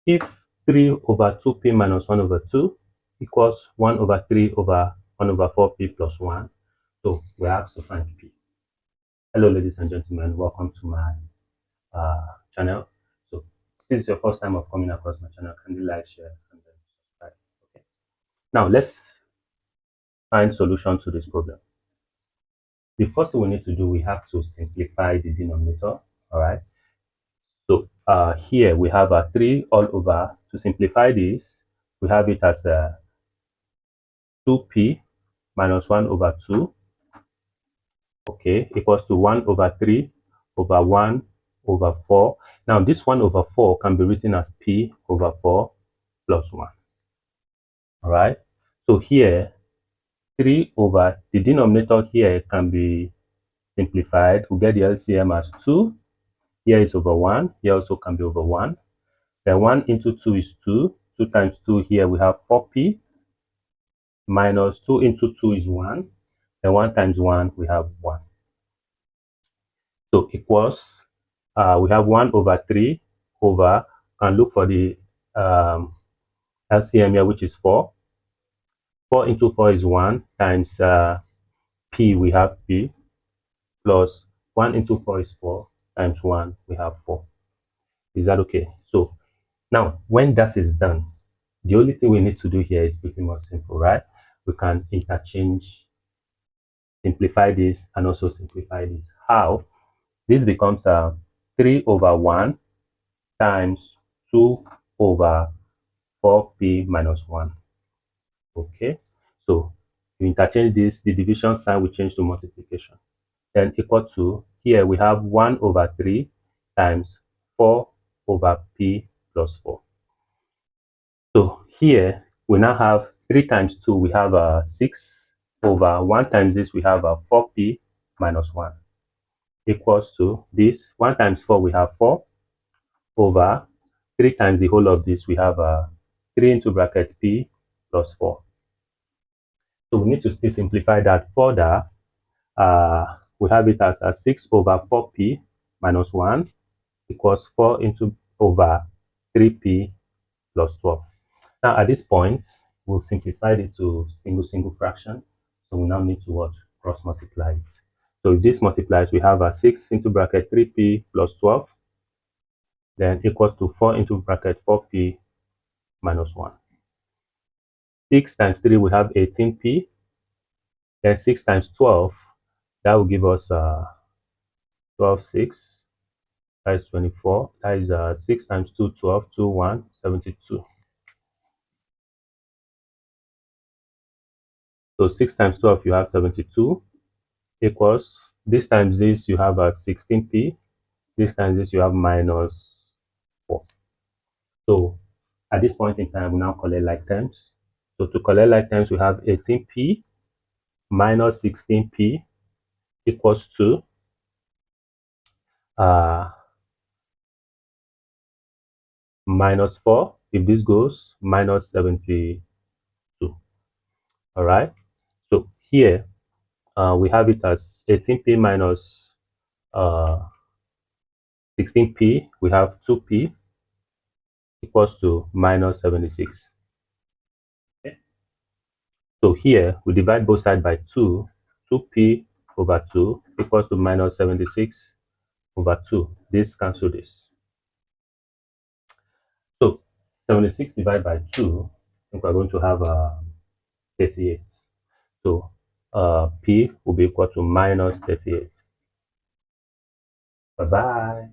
if 3 over 2p minus 1 over 2 equals 1 over 3 over 1 over 4p plus 1, so we're asked to find p. Hello, ladies and gentlemen, welcome to my channel. So if this is your first time of coming across my channel, kindly like, share, and then subscribe. Okay. Now let's find solution to this problem. The first thing we need to do, we have to simplify the denominator. All right. So here we have a 3 all over. To simplify this, we have it as 2p minus 1 over 2, okay, equals to 1 over 3 over 1 over 4. Now this 1 over 4 can be written as p over 4 plus 1. All right. So here 3 over the denominator here can be simplified. We get the LCM as 2. Here is over 1. Here also can be over 1. Then 1 into 2 is 2. 2 times 2 here we have 4p minus 2 into 2 is 1. Then 1 times 1 we have 1. So equals, we have 1 over 3 over, and look for the LCM here, which is 4. 4 into 4 is 1 times p, we have p, plus 1 into 4 is 4 times 1, we have 4. Is that okay? So now when that is done, the only thing we need to do here is pretty much simple, right? We can interchange, simplify this and also simplify this. How? This becomes 3 over 1 times 2 over 4p minus 1. Okay, so you interchange this, the division sign will change to multiplication. Then equal to, here we have 1 over 3 times 4 over p plus 4. So here we now have 3 times 2, we have 6 over 1 times this, we have 4p minus 1 equals to this. 1 times 4, we have 4 over 3 times the whole of this, we have 3 into bracket p plus 4. So we need to still simplify that further. We have it as 6 over 4p minus 1 equals 4 into over 3p plus 12. Now at this point, we'll simplify it to single fraction. So we now need to what? Cross multiply it. So if this multiplies, we have 6 into bracket 3p plus 12, then equals to 4 into bracket 4p minus 1. 6 times 3, we have 18p. Then 6 times 12, that will give us 12, 6. That is 24. That is 6 times 2, 12, 2, 1, 72. So 6 times 12, you have 72 equals, this times this, you have 16p. This times this, you have minus 4. So at this point in time, we now collect like terms. So to collect like terms, we have 18p minus 16p equals to minus 4. If this goes, minus 72. All right. So here we have it as 18p minus 16p. We have 2p equals to minus 76. Okay. So here we divide both sides by 2. 2p over 2 equals to minus 76 over 2. This cancel this. So 76 divided by 2, I think we're going to have 38. So p will be equal to minus 38. Bye-bye.